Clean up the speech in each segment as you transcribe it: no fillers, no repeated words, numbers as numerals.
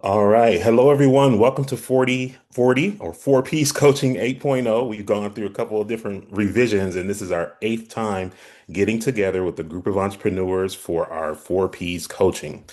All right. Hello, everyone. Welcome to 4040 or 4Ps Coaching 8.0. We've gone through a couple of different revisions, and this is our eighth time getting together with a group of entrepreneurs for our 4Ps coaching.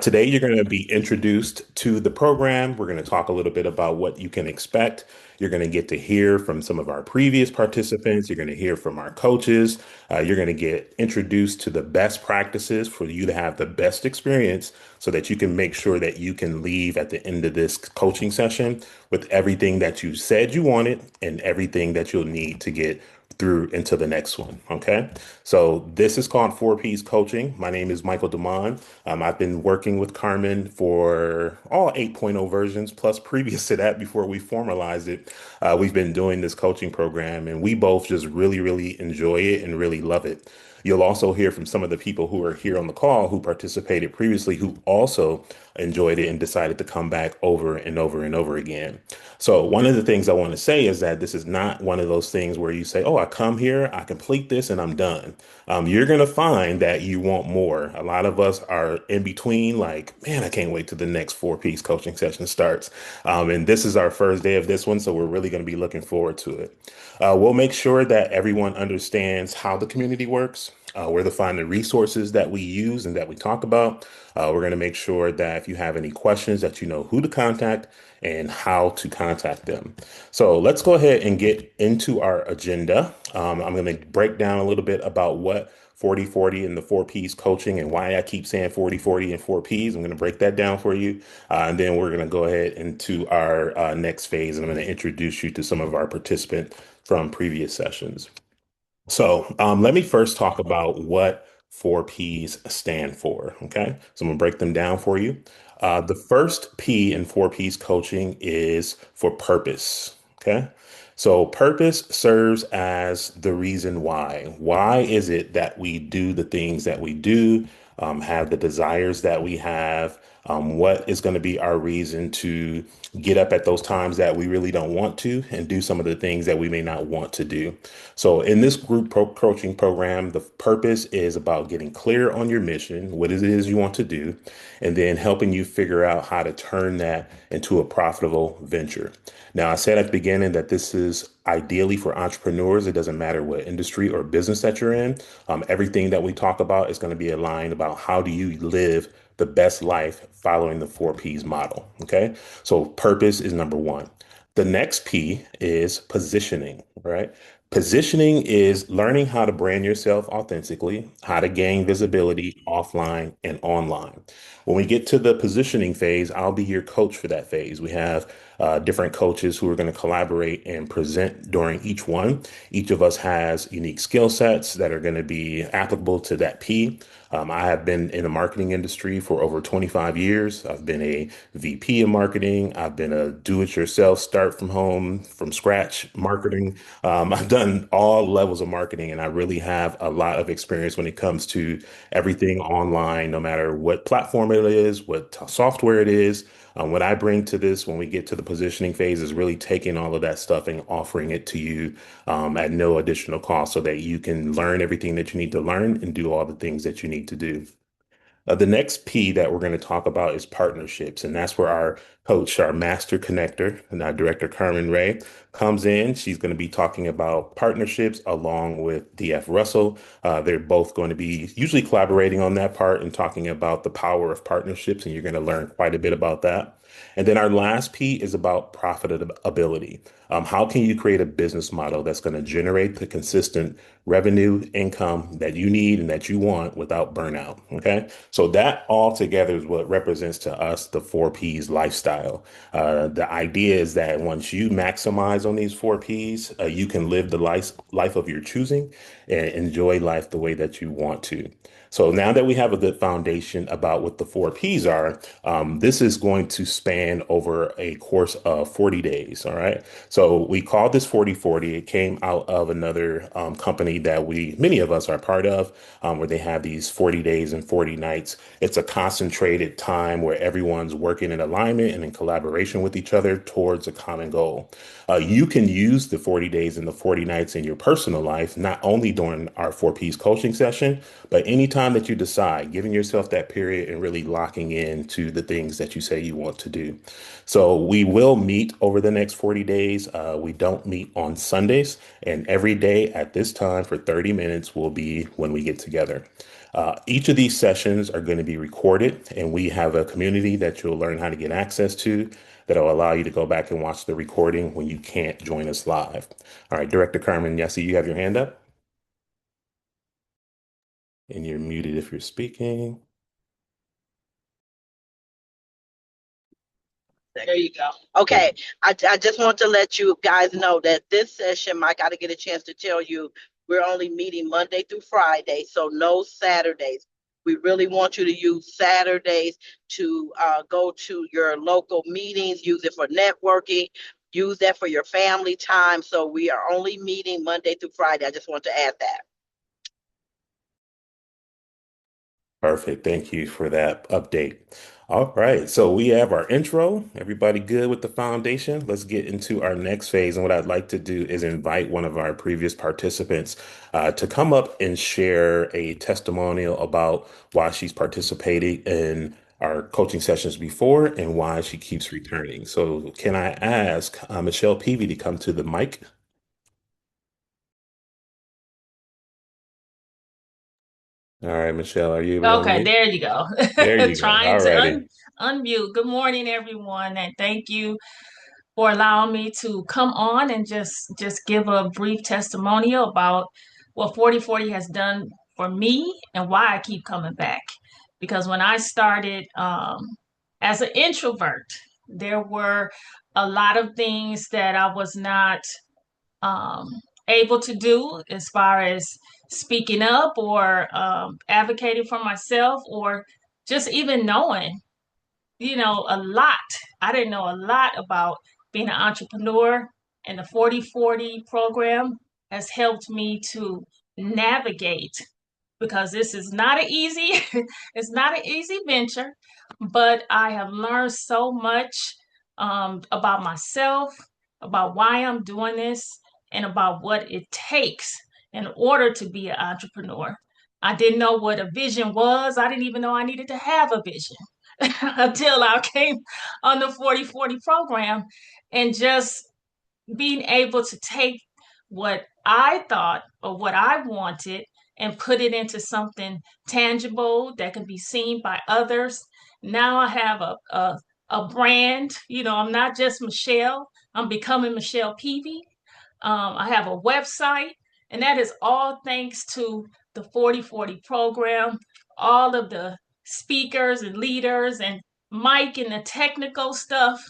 Today, you're going to be introduced to the program. We're going to talk a little bit about what you can expect. You're going to get to hear from some of our previous participants. You're going to hear from our coaches. You're going to get introduced to the best practices for you to have the best experience so that you can make sure that you can leave at the end of this coaching session with everything that you said you wanted and everything that you'll need to get through into the next one. Okay. So this is called 4Ps Coaching. My name is Michael Damon. I've been working with Carmen for all 8.0 versions, plus previous to that, before we formalized it. We've been doing this coaching program and we both just really, really enjoy it and really love it. You'll also hear from some of the people who are here on the call who participated previously who also enjoyed it and decided to come back over and over and over again. So, one of the things I want to say is that this is not one of those things where you say, oh, I come here, I complete this, and I'm done. You're going to find that you want more. A lot of us are in between, like, man, I can't wait till the next 4Ps coaching session starts. And this is our first day of this one, so we're really going to be looking forward to it. We'll make sure that everyone understands how the community works, where to find the resources that we use and that we talk about. We're going to make sure that if you have any questions, that you know who to contact and how to contact them. So let's go ahead and get into our agenda. I'm going to break down a little bit about what 4040 and the 4Ps coaching and why I keep saying 4040 and 4Ps. I'm going to break that down for you. And then we're going to go ahead into our next phase. And I'm going to introduce you to some of our participants from previous sessions. So let me first talk about what 4Ps stand for. Okay. So I'm going to break them down for you. The first P in 4Ps coaching is for purpose. Okay. So purpose serves as the reason why. Why is it that we do the things that we do, have the desires that we have? What is going to be our reason to get up at those times that we really don't want to and do some of the things that we may not want to do? So, in this group coaching program, the purpose is about getting clear on your mission, what it is you want to do, and then helping you figure out how to turn that into a profitable venture. Now, I said at the beginning that this is ideally for entrepreneurs. It doesn't matter what industry or business that you're in. Everything that we talk about is going to be aligned about how do you live the best life following the 4Ps model. Okay. So, purpose is number one. The next P is positioning, right? Positioning is learning how to brand yourself authentically, how to gain visibility offline and online. When we get to the positioning phase, I'll be your coach for that phase. We have different coaches who are going to collaborate and present during each one. Each of us has unique skill sets that are going to be applicable to that P. I have been in the marketing industry for over 25 years. I've been a VP of marketing. I've been a do-it-yourself, start from home, from scratch marketing. I've done all levels of marketing, and I really have a lot of experience when it comes to everything online, no matter what platform it is, what software it is. What I bring to this when we get to the positioning phase is really taking all of that stuff and offering it to you at no additional cost so that you can learn everything that you need to learn and do all the things that you need to do. The next P that we're going to talk about is partnerships, and that's where our coach, our master connector, and our director, Carmen Ray, comes in. She's going to be talking about partnerships along with DF Russell. They're both going to be usually collaborating on that part and talking about the power of partnerships, and you're going to learn quite a bit about that. And then our last P is about profitability. How can you create a business model that's going to generate the consistent revenue, income that you need and that you want without burnout? Okay. So that all together is what represents to us the 4Ps lifestyle. The idea is that once you maximize on these 4Ps, you can live the life of your choosing and enjoy life the way that you want to. So now that we have a good foundation about what the 4Ps are, this is going to span over a course of 40 days. All right. So we called this 4040. It came out of another company that many of us are part of, where they have these 40 days and 40 nights. It's a concentrated time where everyone's working in alignment and in collaboration with each other towards a common goal. You can use the 40 days and the 40 nights in your personal life, not only during our 4Ps coaching session, but anytime time that you decide, giving yourself that period and really locking in to the things that you say you want to do. So we will meet over the next 40 days. We don't meet on Sundays, and every day at this time for 30 minutes will be when we get together. Each of these sessions are going to be recorded, and we have a community that you'll learn how to get access to that'll allow you to go back and watch the recording when you can't join us live. All right, Director Carmen, yes, you have your hand up, and you're muted if you're speaking. There you go. Okay. I just want to let you guys know that this session, Mike, I got to get a chance to tell you, we're only meeting Monday through Friday, so no Saturdays. We really want you to use Saturdays to go to your local meetings, use it for networking, use that for your family time. So we are only meeting Monday through Friday. I just want to add that. Perfect. Thank you for that update. All right. So we have our intro. Everybody good with the foundation? Let's get into our next phase. And what I'd like to do is invite one of our previous participants to come up and share a testimonial about why she's participating in our coaching sessions before and why she keeps returning. So can I ask Michelle Peavy to come to the mic? All right, Michelle, are you able to Okay, unmute? there you go. There you go. Trying All to righty. unmute. Good morning, everyone, and thank you for allowing me to come on and just give a brief testimonial about what 4040 has done for me and why I keep coming back. Because when I started as an introvert, there were a lot of things that I was not um, able to do as far as speaking up or advocating for myself or just even knowing, a lot. I didn't know a lot about being an entrepreneur, and the 4040 program has helped me to navigate because this is not an easy it's not an easy venture, but I have learned so much about myself, about why I'm doing this, and about what it takes in order to be an entrepreneur. I didn't know what a vision was. I didn't even know I needed to have a vision until I came on the 4040 program, and just being able to take what I thought or what I wanted and put it into something tangible that can be seen by others. Now I have a brand. I'm not just Michelle, I'm becoming Michelle Peavy. I have a website, and that is all thanks to the 4040 program, all of the speakers and leaders, and Mike and the technical stuff.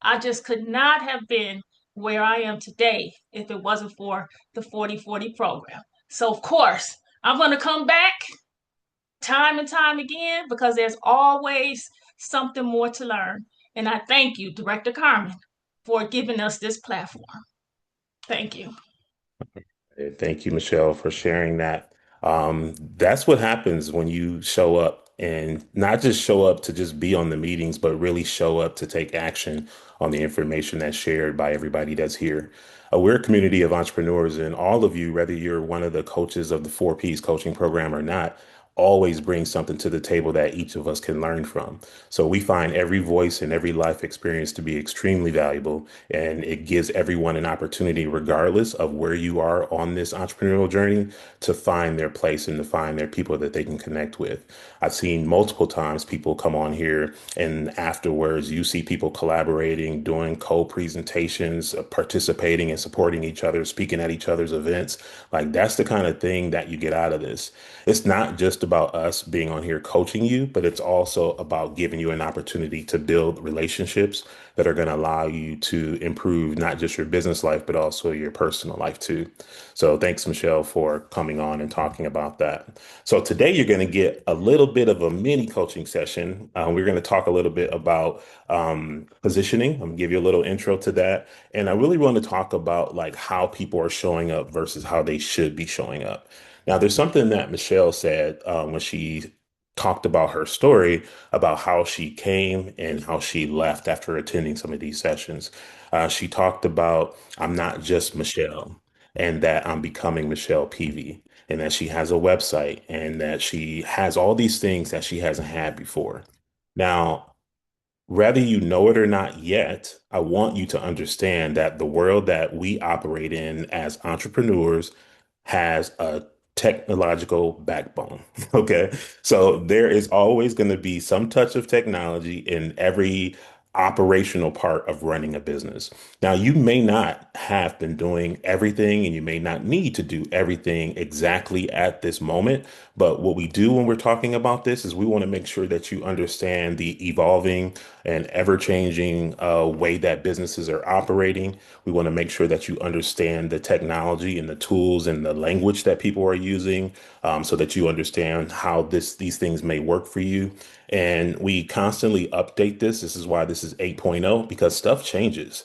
I just could not have been where I am today if it wasn't for the 4040 program. So, of course, I'm going to come back time and time again because there's always something more to learn. And I thank you, Director Carmen, for giving us this platform. Thank you. Thank you, Michelle, for sharing that. That's what happens when you show up and not just show up to just be on the meetings, but really show up to take action on the information that's shared by everybody that's here. We're a community of entrepreneurs, and all of you, whether you're one of the coaches of the 4Ps coaching program or not, always bring something to the table that each of us can learn from. So we find every voice and every life experience to be extremely valuable, and it gives everyone an opportunity, regardless of where you are on this entrepreneurial journey, to find their place and to find their people that they can connect with. I've seen multiple times people come on here and afterwards you see people collaborating, doing co-presentations, participating and supporting each other, speaking at each other's events. Like that's the kind of thing that you get out of this. It's not just about us being on here coaching you, but it's also about giving you an opportunity to build relationships that are going to allow you to improve not just your business life, but also your personal life too. So thanks, Michelle, for coming on and talking about that. So today you're going to get a little bit of a mini coaching session. We're going to talk a little bit about positioning. I'm going to give you a little intro to that. And I really want to talk about like how people are showing up versus how they should be showing up. Now, there's something that Michelle said when she talked about her story about how she came and how she left after attending some of these sessions. She talked about, I'm not just Michelle and that I'm becoming Michelle Peavy. and that she has a website and that she has all these things that she hasn't had before. Now, whether you know it or not yet, I want you to understand that the world that we operate in as entrepreneurs has a technological backbone. Okay. So there is always going to be some touch of technology in every operational part of running a business. Now, you may not have been doing everything and you may not need to do everything exactly at this moment. But what we do when we're talking about this is we want to make sure that you understand the evolving and ever-changing way that businesses are operating. We want to make sure that you understand the technology and the tools and the language that people are using, so that you understand how these things may work for you. And we constantly update this. This is why this is 8.0, because stuff changes.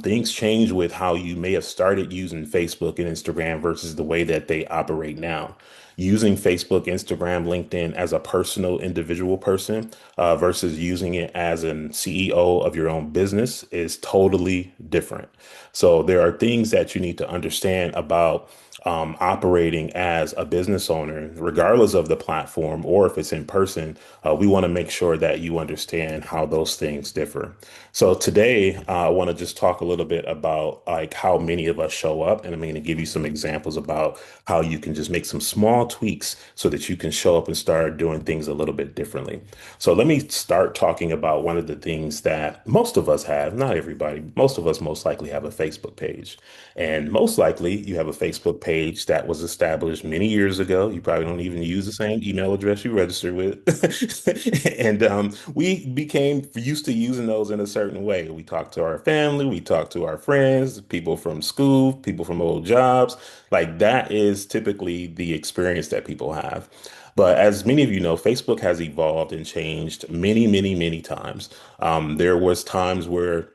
Things change with how you may have started using Facebook and Instagram versus the way that they operate now. Using Facebook, Instagram, LinkedIn as a personal individual person versus using it as an CEO of your own business is totally different. So there are things that you need to understand about operating as a business owner, regardless of the platform or if it's in person. We want to make sure that you understand how those things differ. So today, I want to just talk a little bit about like how many of us show up, and I'm going to give you some examples about how you can just make some small tweaks so that you can show up and start doing things a little bit differently. So let me start talking about one of the things that most of us have, not everybody, most of us most likely have a Facebook page. And most likely you have a Facebook page that was established many years ago. You probably don't even use the same email address you registered with. And we became used to using those in a certain way. We talk to our family, we talk to our friends, people from school, people from old jobs. Like that is typically the experience that people have. But as many of you know, Facebook has evolved and changed many, many, many times. There was times where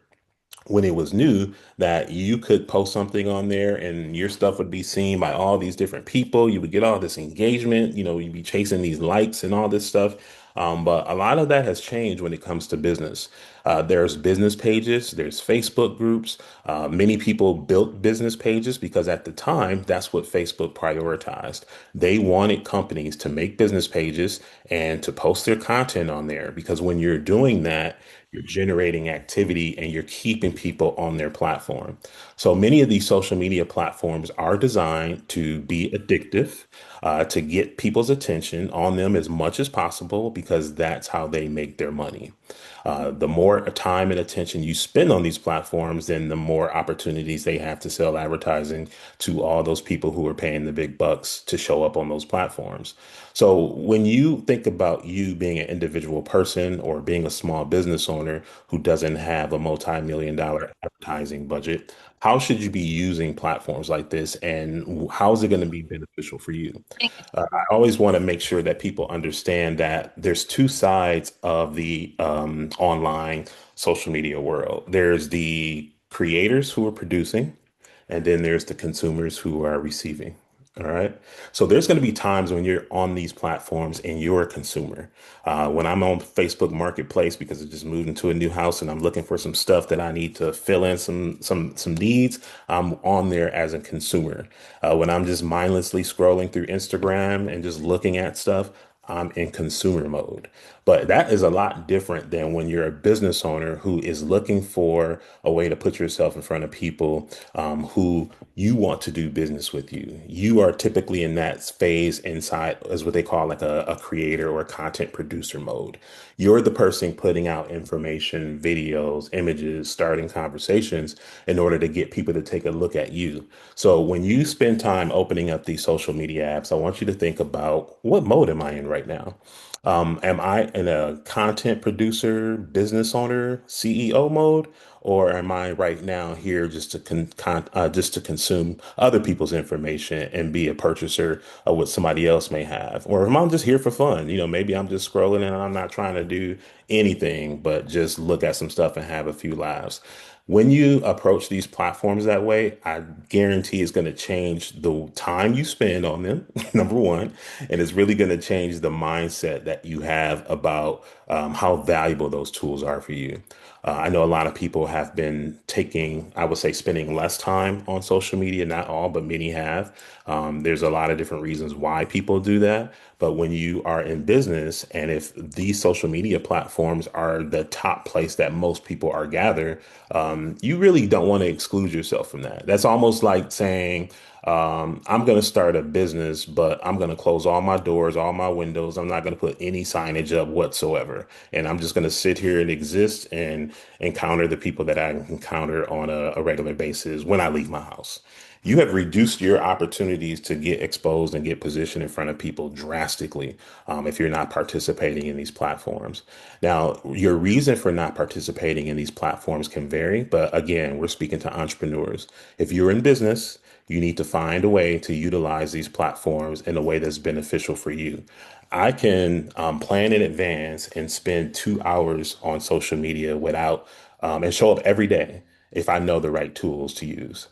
when it was new that you could post something on there and your stuff would be seen by all these different people. You would get all this engagement, you'd be chasing these likes and all this stuff. But a lot of that has changed when it comes to business. There's business pages, there's Facebook groups. Many people built business pages because at the time, that's what Facebook prioritized. They wanted companies to make business pages and to post their content on there because when you're doing that, you're generating activity and you're keeping people on their platform. So many of these social media platforms are designed to be addictive, to get people's attention on them as much as possible because that's how they make their money. The more time and attention you spend on these platforms, then the more opportunities they have to sell advertising to all those people who are paying the big bucks to show up on those platforms. So when you think about you being an individual person or being a small business owner who doesn't have a multi-million-dollar advertising budget, how should you be using platforms like this and how is it going to be beneficial for you? I always want to make sure that people understand that there's two sides of the online social media world. There's the creators who are producing, and then there's the consumers who are receiving. All right. So there's going to be times when you're on these platforms and you're a consumer. When I'm on Facebook Marketplace because I just moved into a new house and I'm looking for some stuff that I need to fill in some needs, I'm on there as a consumer. When I'm just mindlessly scrolling through Instagram and just looking at stuff, I'm in consumer mode. But that is a lot different than when you're a business owner who is looking for a way to put yourself in front of people who you want to do business with you. You are typically in that phase inside as what they call like a creator or a content producer mode. You're the person putting out information, videos, images, starting conversations in order to get people to take a look at you. So when you spend time opening up these social media apps, I want you to think about what mode am I in right now? Am I in a content producer, business owner, CEO mode, or am I right now here just to just to consume other people's information and be a purchaser of what somebody else may have? Or am I just here for fun? Maybe I'm just scrolling and I'm not trying to do anything but just look at some stuff and have a few laughs. When you approach these platforms that way, I guarantee it's going to change the time you spend on them, number one, and it's really going to change the mindset that you have about how valuable those tools are for you. I know a lot of people have been taking, I would say, spending less time on social media, not all, but many have. There's a lot of different reasons why people do that. But when you are in business, and if these social media platforms are the top place that most people are gathered, you really don't want to exclude yourself from that. That's almost like saying, I'm going to start a business, but I'm going to close all my doors, all my windows. I'm not going to put any signage up whatsoever. And I'm just going to sit here and exist and encounter the people that I encounter on a regular basis when I leave my house. You have reduced your opportunities to get exposed and get positioned in front of people drastically if you're not participating in these platforms. Now, your reason for not participating in these platforms can vary, but again, we're speaking to entrepreneurs. If you're in business, you need to find a way to utilize these platforms in a way that's beneficial for you. I can plan in advance and spend 2 hours on social media without and show up every day if I know the right tools to use.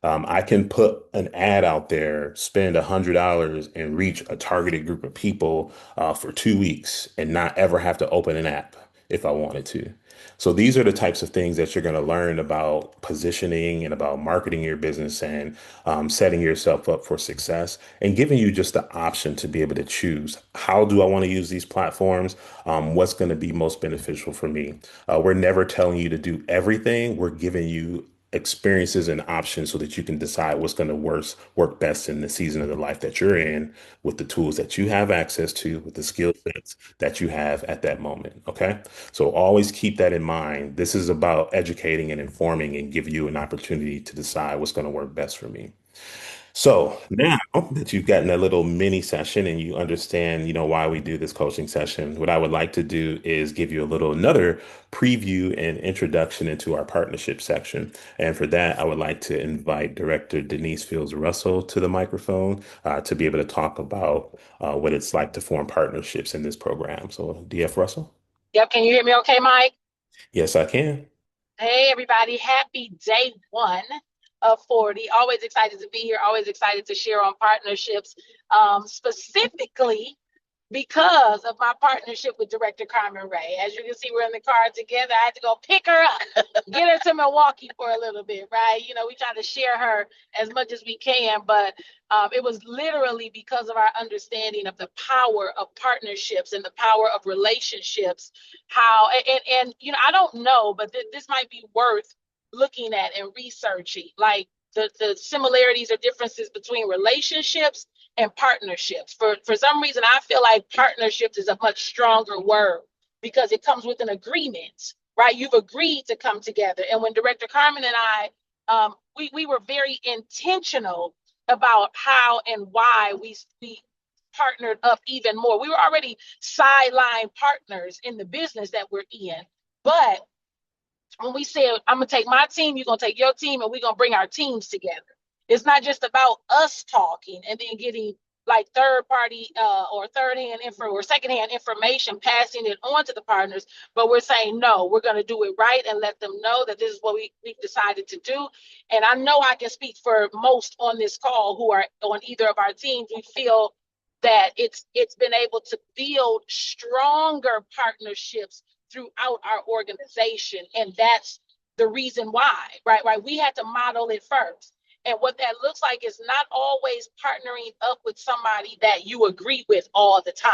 I can put an ad out there, spend $100 and reach a targeted group of people for 2 weeks and not ever have to open an app if I wanted to. So these are the types of things that you're going to learn about positioning and about marketing your business and setting yourself up for success and giving you just the option to be able to choose how do I want to use these platforms, what's going to be most beneficial for me. We're never telling you to do everything. We're giving you experiences and options so that you can decide what's going to work best in the season of the life that you're in with the tools that you have access to, with the skill sets that you have at that moment. Okay. So always keep that in mind. This is about educating and informing and give you an opportunity to decide what's going to work best for me. So now that you've gotten a little mini session and you understand, why we do this coaching session, what I would like to do is give you another preview and introduction into our partnership section. And for that, I would like to invite Director Denise Fields Russell to the microphone to be able to talk about what it's like to form partnerships in this program. So, DF Russell? Yep, can you hear me okay, Mike? Yes, I can. Hey, everybody. Happy day one of 40. Always excited to be here. Always excited to share on partnerships, specifically because of my partnership with Director Carmen Ray. As you can see, we're in the car together. I had to go pick her up, get her to Milwaukee for a little bit, right? We try to share her as much as we can, but it was literally because of our understanding of the power of partnerships and the power of relationships. I don't know, but this might be worth looking at and researching, like the similarities or differences between relationships and partnerships. For some reason, I feel like partnerships is a much stronger word because it comes with an agreement, right? You've agreed to come together. And when Director Carmen and I, we were very intentional about how and why we partnered up even more. We were already sideline partners in the business that we're in, but when we said, I'm going to take my team, you're going to take your team, and we're going to bring our teams together. It's not just about us talking and then getting like third party or third hand info or second hand information, passing it on to the partners, but we're saying, no, we're going to do it right and let them know that this is what we've decided to do. And I know I can speak for most on this call who are on either of our teams. We feel that it's been able to build stronger partnerships throughout our organization. And that's the reason why, right? We had to model it first. And what that looks like is not always partnering up with somebody that you agree with all the time,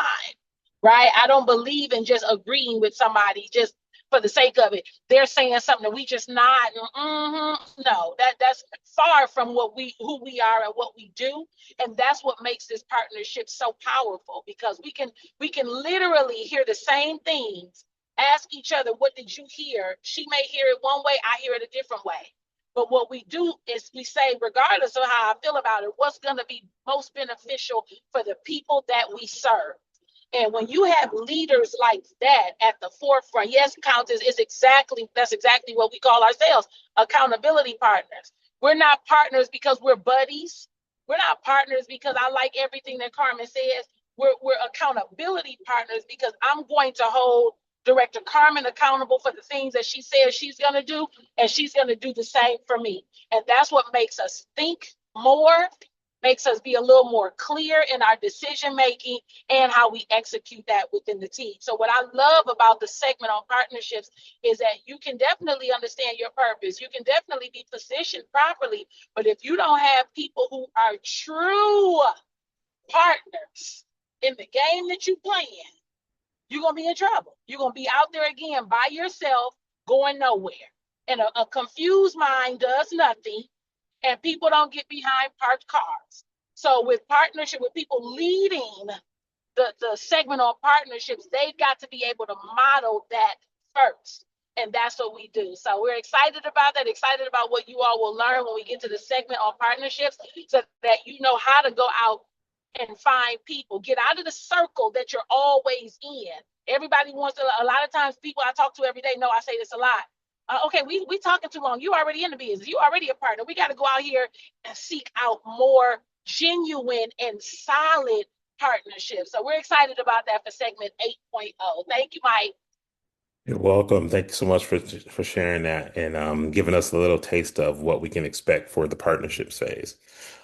right? I don't believe in just agreeing with somebody just for the sake of it. They're saying something that we just nod. No, that's far from who we are and what we do. And that's what makes this partnership so powerful, because we can literally hear the same things, ask each other, what did you hear? She may hear it one way, I hear it a different way. But what we do is we say, regardless of how I feel about it, what's going to be most beneficial for the people that we serve. And when you have leaders like that at the forefront, yes, counters is that's exactly what we call ourselves, accountability partners. We're not partners because we're buddies. We're not partners because I like everything that Carmen says. We're accountability partners because I'm going to hold Director Carmen accountable for the things that she says she's going to do, and she's going to do the same for me. And that's what makes us think more makes us be a little more clear in our decision making and how we execute that within the team. So what I love about the segment on partnerships is that you can definitely understand your purpose. You can definitely be positioned properly, but if you don't have people who are true partners in the game that you play in, you're going to be in trouble. You're going to be out there again by yourself, going nowhere. And a confused mind does nothing, and people don't get behind parked cars. So with partnership, with people leading the segment on partnerships, they've got to be able to model that first. And that's what we do. So we're excited about that, excited about what you all will learn when we get to the segment on partnerships, so that you know how to go out and find people. Get out of the circle that you're always in. Everybody wants to, a lot of times people I talk to every day know I say this a lot. Okay, we talking too long. You already in the business. You already a partner. We got to go out here and seek out more genuine and solid partnerships. So we're excited about that for segment 8.0. Thank you, Mike. You're welcome. Thank you so much for sharing that and giving us a little taste of what we can expect for the partnerships phase.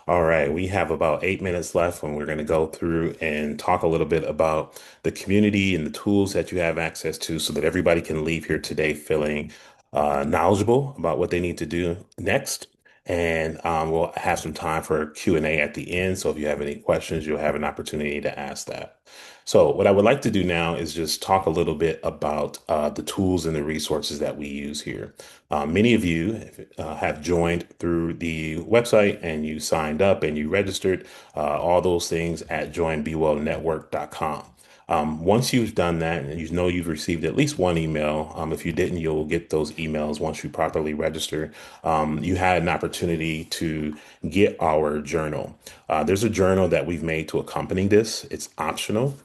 All right, we have about 8 minutes left when we're going to go through and talk a little bit about the community and the tools that you have access to so that everybody can leave here today feeling knowledgeable about what they need to do next. And we'll have some time for Q&A at the end. So if you have any questions, you'll have an opportunity to ask that. So what I would like to do now is just talk a little bit about the tools and the resources that we use here. Many of you have joined through the website and you signed up and you registered, all those things at joinbewellnetwork.com. Once you've done that and you know you've received at least one email, if you didn't, you'll get those emails once you properly register. You had an opportunity to get our journal. There's a journal that we've made to accompany this. It's optional.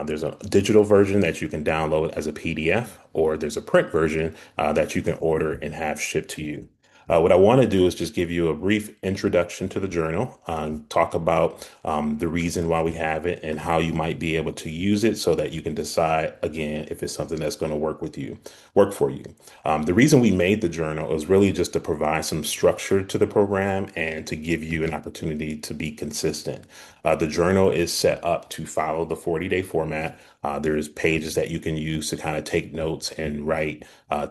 There's a digital version that you can download as a PDF, or there's a print version that you can order and have shipped to you. What I want to do is just give you a brief introduction to the journal, talk about the reason why we have it and how you might be able to use it so that you can decide again if it's something that's going to work for you. The reason we made the journal is really just to provide some structure to the program and to give you an opportunity to be consistent. The journal is set up to follow the 40-day format. There's pages that you can use to kind of take notes and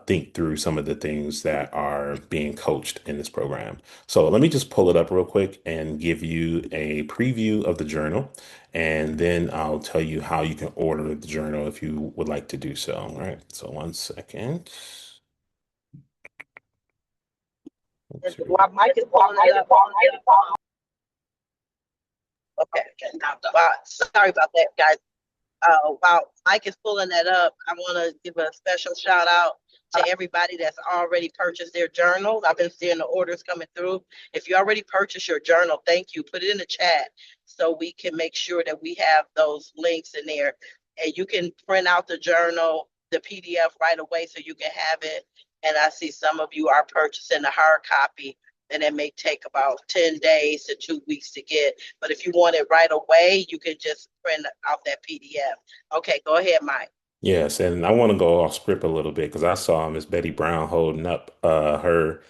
think through some of the things that are being coached in this program. So let me just pull it up real quick and give you a preview of the journal. And then I'll tell you how you can order the journal if you would like to do so. All right. So 1 second. Oops, here we While go. Mike is pulling it up. Okay. Sorry about that, guys. While Mike is pulling that up, I want to give a special shout out to everybody that's already purchased their journals. I've been seeing the orders coming through. If you already purchased your journal, thank you. Put it in the chat so we can make sure that we have those links in there. And you can print out the journal, the PDF right away so you can have it. And I see some of you are purchasing the hard copy, and it may take about 10 days to 2 weeks to get. But if you want it right away, you can just print out that PDF. Okay, go ahead, Mike. Yes, and I want to go off script a little bit because I saw Miss Betty Brown holding up her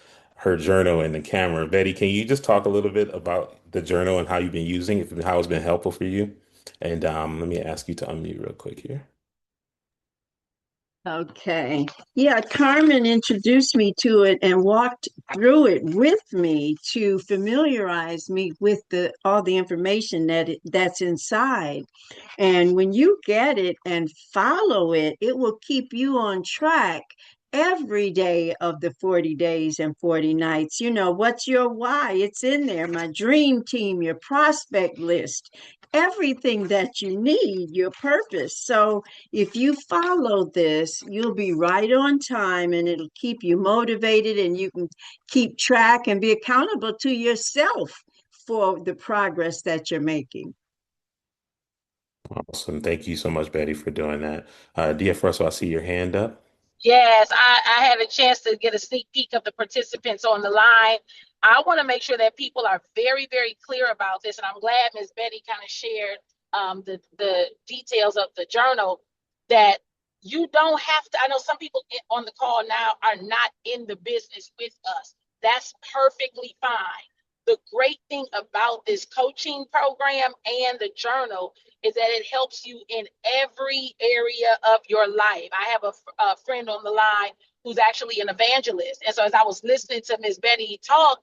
journal in the camera. Betty, can you just talk a little bit about the journal and how you've been using it, and how it's been helpful for you? And let me ask you to unmute real quick here. Okay. Yeah, Carmen introduced me to it and walked through it with me to familiarize me with all the information that's inside. And when you get it and follow it, it will keep you on track every day of the 40 days and 40 nights. You know, what's your why? It's in there. My dream team, your prospect list, everything that you need, your purpose. So if you follow this, you'll be right on time and it'll keep you motivated and you can keep track and be accountable to yourself for the progress that you're making. Awesome. Thank you so much, Betty, for doing that. Dia, first of all, I see your hand up. Yes, I had a chance to get a sneak peek of the participants on the line. I want to make sure that people are very, very clear about this. And I'm glad Ms. Betty kind of shared the details of the journal, that you don't have to. I know some people on the call now are not in the business with us. That's perfectly fine. The great thing about this coaching program and the journal is that it helps you in every area of your life. I have a friend on the line who's actually an evangelist. And so as I was listening to Miss Betty talk,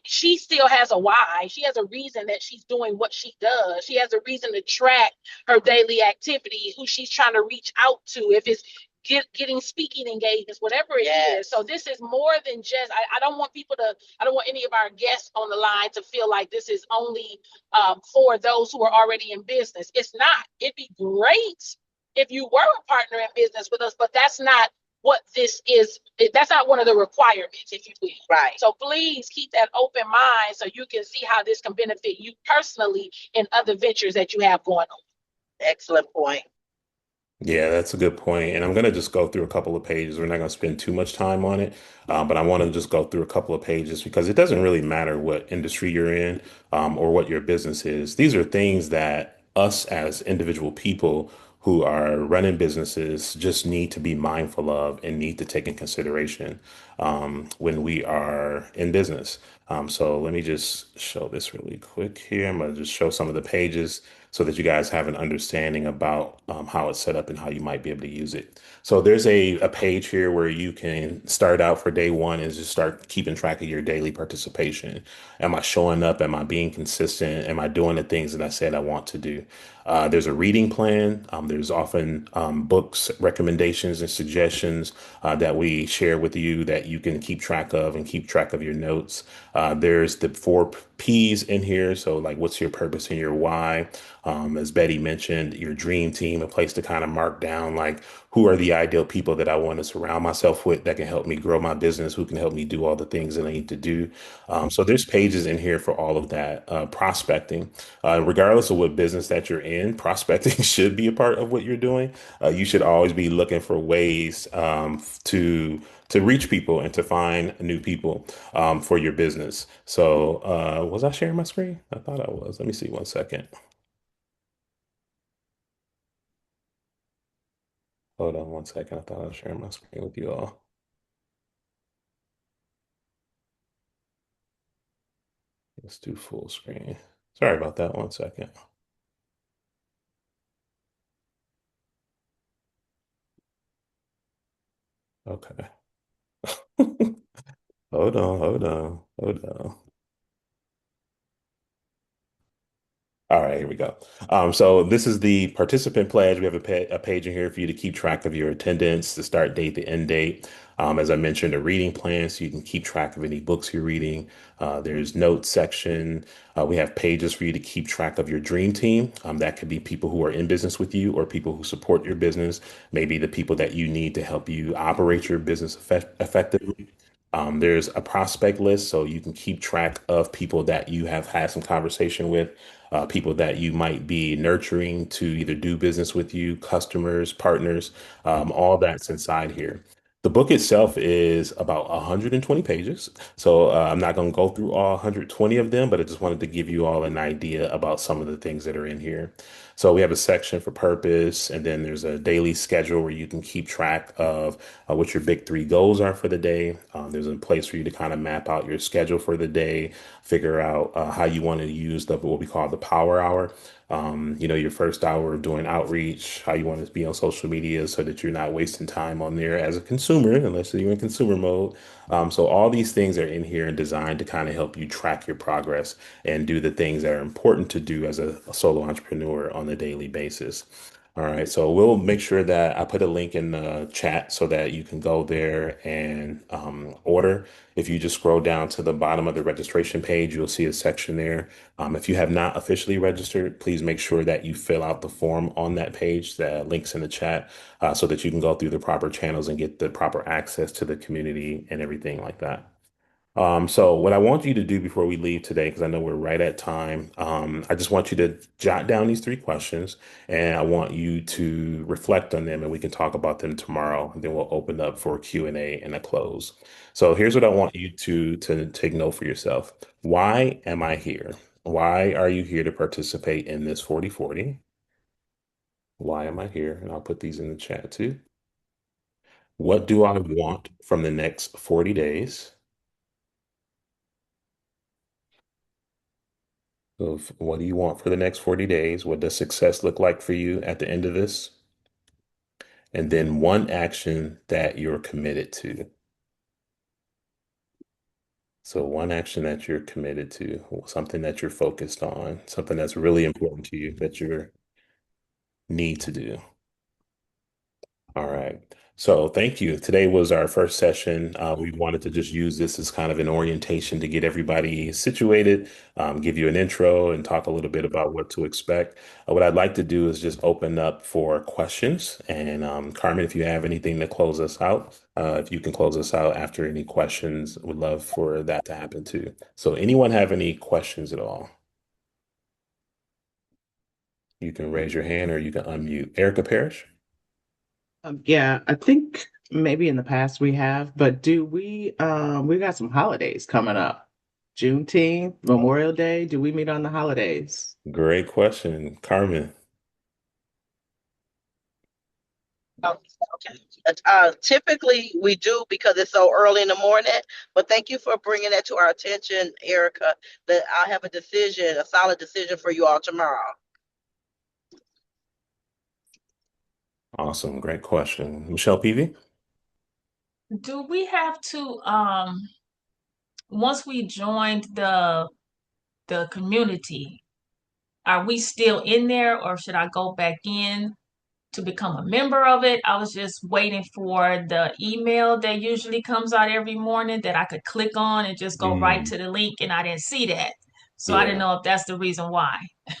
she still has a why. She has a reason that she's doing what she does. She has a reason to track her daily activity, who she's trying to reach out to, if it's getting speaking engagements, whatever it is. So this is more than just, I don't want people to, I don't want any of our guests on the line to feel like this is only for those who are already in business. It's not. It'd be great if you were a partner in business with us, but that's not what this is. That's not one of the requirements, if you will. Right. So please keep that open mind so you can see how this can benefit you personally in other ventures that you have going on. Excellent point. Yeah, that's a good point. And I'm going to just go through a couple of pages. We're not going to spend too much time on it, but I want to just go through a couple of pages because it doesn't really matter what industry you're in, or what your business is. These are things that us as individual people who are running businesses just need to be mindful of and need to take in consideration, when we are in business. So let me just show this really quick here. I'm going to just show some of the pages so that you guys have an understanding about, how it's set up and how you might be able to use it. So there's a page here where you can start out for day one and just start keeping track of your daily participation. Am I showing up? Am I being consistent? Am I doing the things that I said I want to do? There's a reading plan. There's often books, recommendations, and suggestions that we share with you that you can keep track of and keep track of your notes. There's the four P's in here. So, like, what's your purpose and your why? As Betty mentioned, your dream team, a place to kind of mark down, like, who are the ideal people that I want to surround myself with that can help me grow my business, who can help me do all the things that I need to do. So there's pages in here for all of that. Prospecting, regardless of what business that you're in, prospecting should be a part of what you're doing. You should always be looking for ways, to reach people and to find new people, for your business. So, was I sharing my screen? I thought I was. Let me see 1 second. Hold on 1 second. I thought I was sharing my screen with you all. Let's do full screen. Sorry about that. 1 second. Okay. Hold on, hold on, hold on. All right, here we go. So this is the participant pledge. We have a page in here for you to keep track of your attendance, the start date, the end date. As I mentioned, a reading plan so you can keep track of any books you're reading. There's notes section. We have pages for you to keep track of your dream team. That could be people who are in business with you or people who support your business, maybe the people that you need to help you operate your business effectively. There's a prospect list, so you can keep track of people that you have had some conversation with, people that you might be nurturing to either do business with you, customers, partners, all that's inside here. The book itself is about 120 pages. So I'm not going to go through all 120 of them, but I just wanted to give you all an idea about some of the things that are in here. So we have a section for purpose, and then there's a daily schedule where you can keep track of what your big three goals are for the day. There's a place for you to kind of map out your schedule for the day, figure out how you want to use the what we call the power hour. Your first hour of doing outreach, how you want to be on social media so that you're not wasting time on there as a consumer, unless you're in consumer mode. So all these things are in here and designed to kind of help you track your progress and do the things that are important to do as a solo entrepreneur on a daily basis. All right, so we'll make sure that I put a link in the chat so that you can go there and order. If you just scroll down to the bottom of the registration page, you'll see a section there. If you have not officially registered, please make sure that you fill out the form on that page, that links in the chat, so that you can go through the proper channels and get the proper access to the community and everything like that. So what I want you to do before we leave today, because I know we're right at time, I just want you to jot down these three questions and I want you to reflect on them and we can talk about them tomorrow. And then we'll open up for Q&A and a close. So here's what I want you to take note for yourself. Why am I here? Why are you here to participate in this 40/40? Why am I here? And I'll put these in the chat too. What do I want from the next 40 days? So what do you want for the next 40 days? What does success look like for you at the end of this? And then one action that you're committed to. So one action that you're committed to, something that you're focused on, something that's really important to you that you need to do. All right. So thank you. Today was our first session. We wanted to just use this as kind of an orientation to get everybody situated, give you an intro, and talk a little bit about what to expect. What I'd like to do is just open up for questions. And Carmen, if you have anything to close us out, if you can close us out after any questions, would love for that to happen too. So anyone have any questions at all? You can raise your hand or you can unmute. Erica Parrish? Yeah, I think maybe in the past we have, but do we got some holidays coming up. Juneteenth, Memorial Day. Do we meet on the holidays? Great question, Carmen. Okay. Typically we do because it's so early in the morning, but thank you for bringing that to our attention, Erica, that I'll have a solid decision for you all tomorrow. Awesome. Great question. Michelle Peavy? Do we have to once we joined the community, are we still in there or should I go back in to become a member of it? I was just waiting for the email that usually comes out every morning that I could click on and just go right Mm, to the link, and I didn't see that. So I didn't yeah. know if that's the reason why.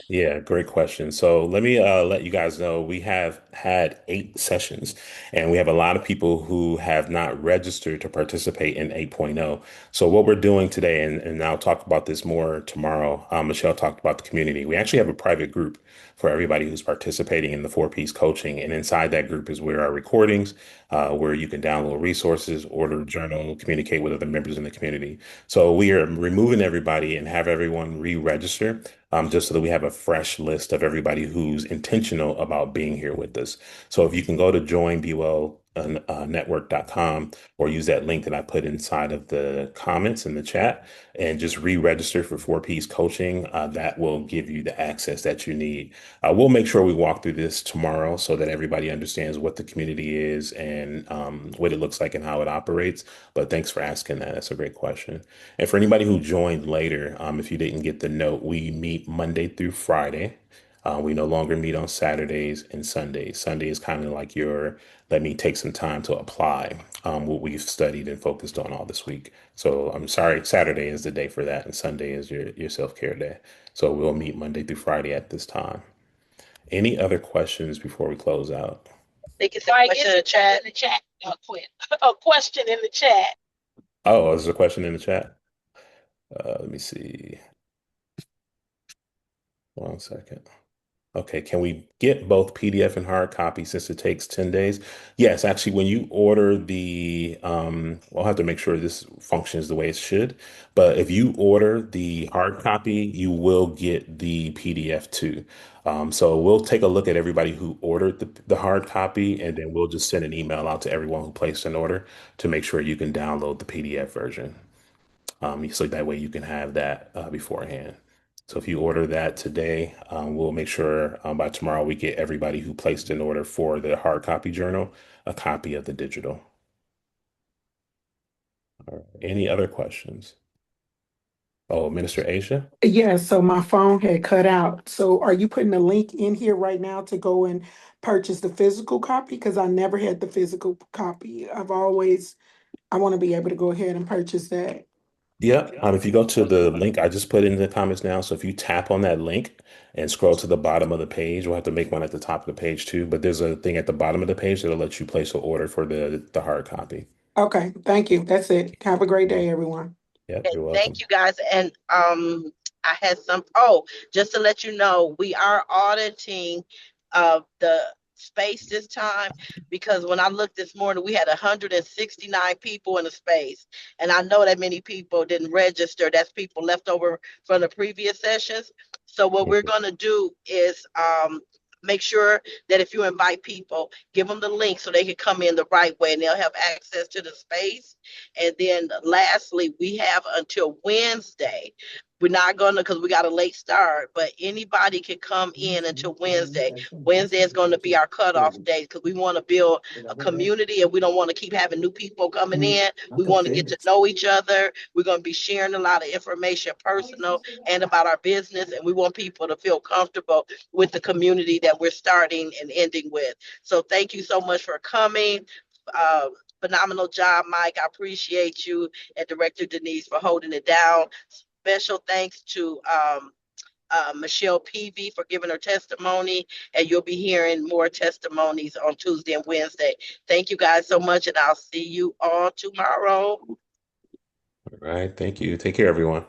Yeah, great question. So let me let you guys know we have had 8 sessions and we have a lot of people who have not registered to participate in 8.0. So what we're doing today, and I'll talk about this more tomorrow. Michelle talked about the community. We actually have a private group for everybody who's participating in the 4 piece coaching. And inside that group is where our recordings, where you can download resources, order journal, communicate with other members in the community. So we are removing everybody and have everyone re-register just so that we have a fresh list of everybody who's intentional about being here with us. So if you can go to joinbwellnetwork.com or use that link that I put inside of the comments in the chat and just re-register for 4 piece coaching, that will give you the access that you need. We'll make sure we walk through this tomorrow so that everybody understands what the community is and what it looks like and how it operates. But thanks for asking that. That's a great question. And for anybody who joined later, if you didn't get the note, we meet Monday through Friday. We no longer meet on Saturdays and Sundays. Sunday is kind of like your let me take some time to apply what we've studied and focused on all this week. So I'm sorry, Saturday is the day for that, and Sunday is your self-care day. So we'll meet Monday through Friday at this time. Any other questions before we close out? I think it's So a I question guess in the it's chat. in the chat. Quit. A question in the chat. Oh, there's a question in the chat. Let me see. 1 second. Okay, can we get both PDF and hard copy since it takes 10 days? Yes, actually, when you order I'll have to make sure this functions the way it should. But if you order the hard copy, you will get the PDF too. So we'll take a look at everybody who ordered the hard copy, and then we'll just send an email out to everyone who placed an order to make sure you can download the PDF version. So that way you can have that beforehand. So if you order that today, we'll make sure by tomorrow we get everybody who placed an order for the hard copy journal a copy of the digital. All right. Any other questions? Oh, Minister Asia? Yeah, so my phone had cut out. So are you putting a link in here right now to go and purchase the physical copy? Because I never had the physical copy. I want to be able to go ahead and purchase that. Yep. If you go to the link I just put in the comments now, so if you tap on that link and scroll to the bottom of the page, we'll have to make one at the top of the page too. But there's a thing at the bottom of the page that'll let you place an order for the hard copy. Okay, thank you. That's it. Have a great day, everyone. Yep, Okay, you're welcome. thank you guys. And I had just to let you know, we are auditing the space this time because when I looked this morning, we had 169 people in the space. And I know that many people didn't register. That's people left over from the previous sessions. So what we're Mhm. going to do is make sure that if you invite people, give them the link so they can come in the right way and they'll have access to the space. And then lastly, we have until Wednesday We're not gonna, because we got a late start, but anybody can come in until Wednesday. Wednesday is going to be our cutoff day because we want to build a community and we don't want to keep having new people coming in. We want to get to know each other. We're going to be sharing a lot of information, personal and about our business, and we want people to feel comfortable with the community that we're starting and ending with. So thank you so much for coming. Uh, Phenomenal job, Mike. I appreciate you, and Director Denise for holding it down. Special thanks to Michelle Peavy for giving her testimony, and you'll be hearing more testimonies on Tuesday and Wednesday. Thank you guys so much, and I'll see you all tomorrow. All right. Thank you. Take care, everyone.